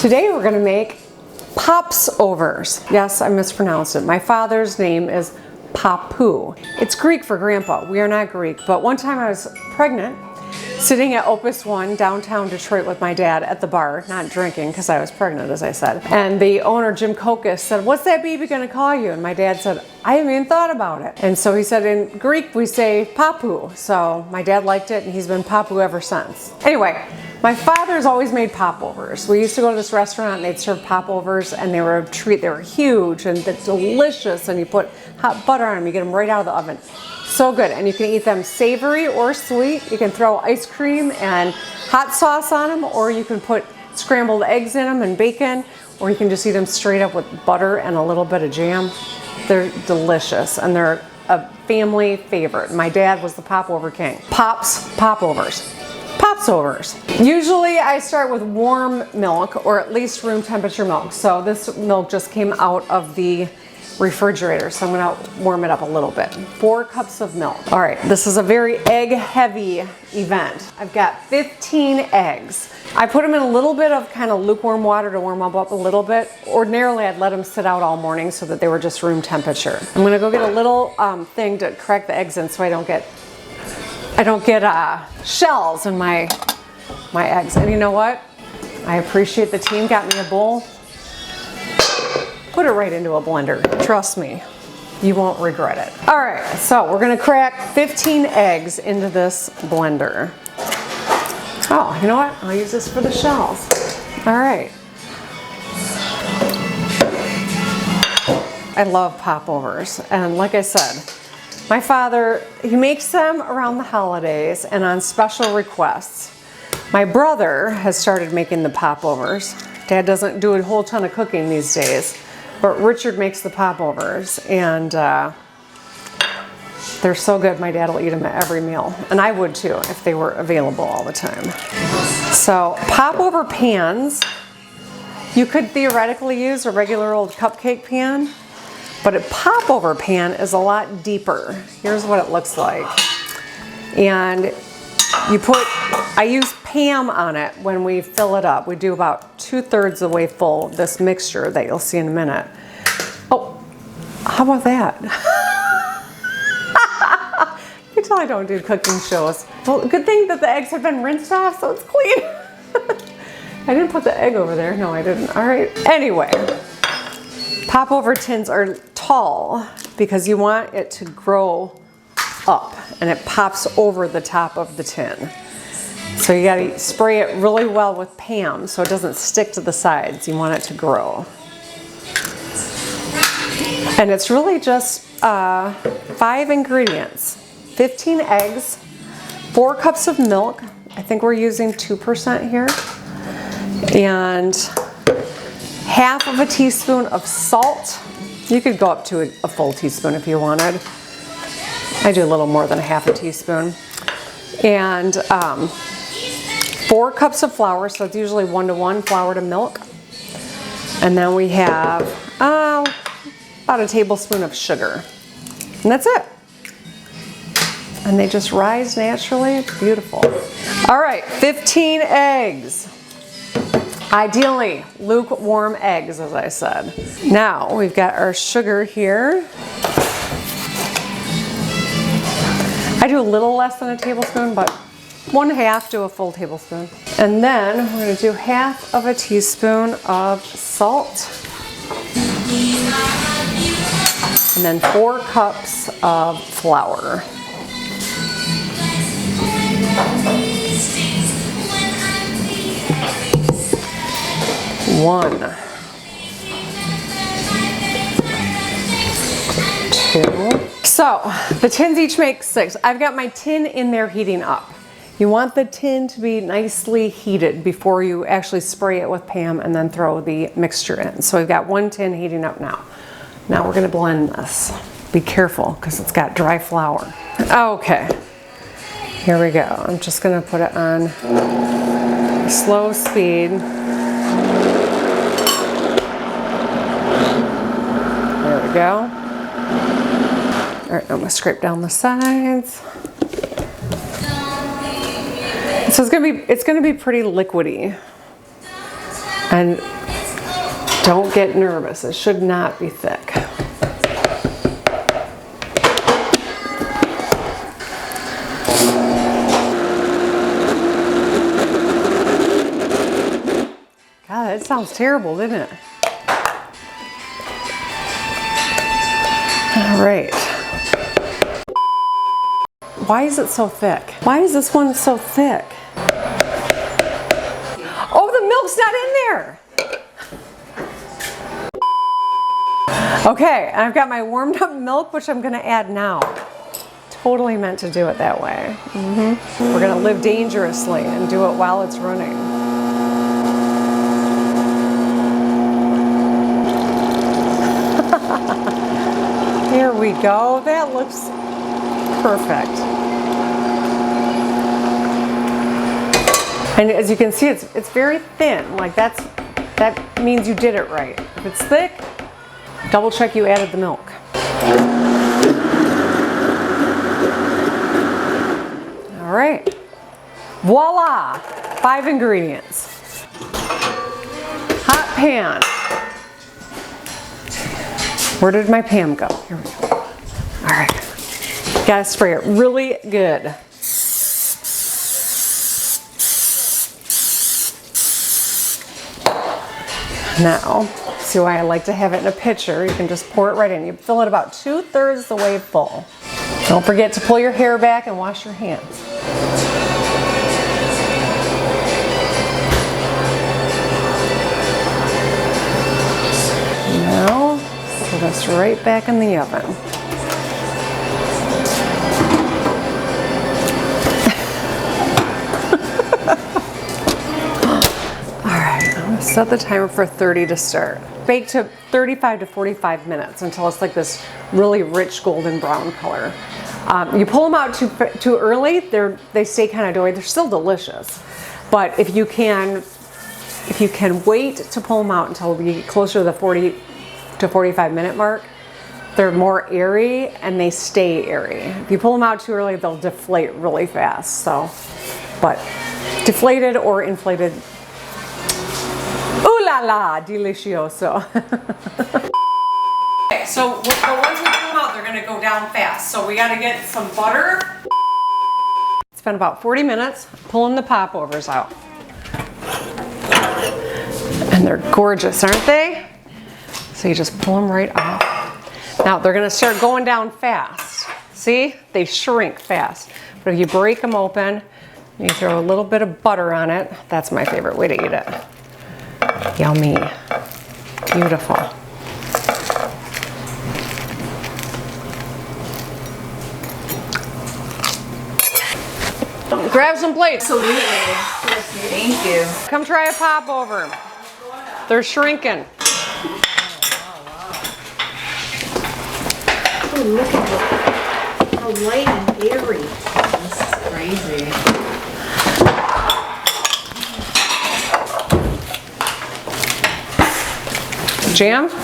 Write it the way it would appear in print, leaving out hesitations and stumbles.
Today we're going to make POPSovers. Yes, I mispronounced it. My father's name is Papu. It's Greek for grandpa. We are not Greek, but one time I was pregnant, sitting at Opus 1 downtown Detroit with my dad at the bar, not drinking because I was pregnant, as I said. And the owner, Jim Kokas, said, "What's that baby going to call you?" And my dad said, "I haven't even thought about it." And so he said, in Greek we say Papu. So my dad liked it and he's been Papu ever since. Anyway, my father's always made popovers. We used to go to this restaurant and they'd serve popovers and they were a treat. They were huge and delicious, and you put hot butter on them. You get them right out of the oven. So good. And you can eat them savory or sweet. You can throw ice cream and hot sauce on them, or you can put scrambled eggs in them and bacon, or you can just eat them straight up with butter and a little bit of jam. They're delicious and they're a family favorite. My dad was the popover king. Popovers. POPSovers. Usually I start with warm milk, or at least room temperature milk. So this milk just came out of the refrigerator, so I'm gonna warm it up a little bit. 4 cups of milk. All right, this is a very egg heavy event. I've got 15 eggs. I put them in a little bit of kind of lukewarm water to warm them up a little bit. Ordinarily I'd let them sit out all morning so that they were just room temperature. I'm gonna go get a little thing to crack the eggs in so I don't get shells in my eggs. And you know what? I appreciate the team got me a bowl. Put it right into a blender. Trust me, you won't regret it. All right, so we're gonna crack 15 eggs into this blender. Oh, you know what? I'll use this for the shells. All right. I love popovers, and like I said, my father, he makes them around the holidays and on special requests. My brother has started making the popovers. Dad doesn't do a whole ton of cooking these days, but Richard makes the popovers, and they're so good. My dad will eat them at every meal, and I would too if they were available all the time. So popover pans, you could theoretically use a regular old cupcake pan, but a popover pan is a lot deeper. Here's what it looks like. And I use Pam on it when we fill it up. We do about 2/3 the way full of this mixture that you'll see in a minute. Oh, how about that? You can tell I don't do cooking shows. Well, good thing that the eggs have been rinsed off, so it's clean. I didn't put the egg over there. No, I didn't. All right. Anyway, popover tins are tall because you want it to grow up and it pops over the top of the tin. So you gotta spray it really well with Pam so it doesn't stick to the sides. You want it to grow. And it's really just 5 ingredients. 15 eggs, 4 cups of milk. I think we're using 2% here. And half of a teaspoon of salt. You could go up to a full teaspoon if you wanted. I do a little more than a half a teaspoon. And 4 cups of flour, so it's usually 1-to-1 flour to milk. And then we have about a tablespoon of sugar. And that's it. And they just rise naturally. It's beautiful. All right, 15 eggs. Ideally, lukewarm eggs, as I said. Now, we've got our sugar here. I do a little less than a tablespoon, but 1/2 to a full tablespoon. And then we're gonna do half of a teaspoon of salt. And then 4 cups of flour. One, 2. So the tins each make 6. I've got my tin in there heating up. You want the tin to be nicely heated before you actually spray it with Pam and then throw the mixture in. So we've got 1 tin heating up now. Now we're gonna blend this. Be careful because it's got dry flour. Okay, here we go. I'm just gonna put it on slow speed. There we go. All right, I'm gonna scrape down the sides. So it's gonna be pretty liquidy. And don't get nervous. It should not be thick. God, that sounds terrible, didn't it? All right. Why is it so thick? Why is this one so thick? Oh, the milk's not in there. Okay, I've got my warmed up milk, which I'm gonna add now. Totally meant to do it that way. We're gonna live dangerously and do it while it's running. Here we go. That looks perfect. And as you can see, it's very thin. Like that means you did it right. If it's thick, double check you added the milk. All right. Voila! 5 ingredients. Hot pan. Where did my pan go? Here we go. All right. Gotta spray it really good. Now, see why I like to have it in a pitcher. You can just pour it right in. You fill it about 2/3 the way full. Don't forget to pull your hair back and wash your hands. Now, put this right back in the oven. Set the timer for 30 to start. Bake to 35 to 45 minutes until it's like this really rich golden brown color. You pull them out too early, they stay kind of doughy. They're still delicious, but if you can wait to pull them out until we get closer to the 40 to 45 minute mark, they're more airy and they stay airy. If you pull them out too early, they'll deflate really fast. So, but deflated or inflated. Ooh la la, delicioso. Okay, so once we pull them out, they're gonna go down fast. So we gotta get some butter. It's been about 40 minutes pulling the popovers out. And they're gorgeous, aren't they? So you just pull them right off. Now they're gonna start going down fast. See, they shrink fast. But if you break them open, you throw a little bit of butter on it. That's my favorite way to eat it. Yummy. Beautiful. Grab some plates. Absolutely. Thank you. Come try a popover. They're shrinking. Oh, look at how light and airy. This is crazy. Jam?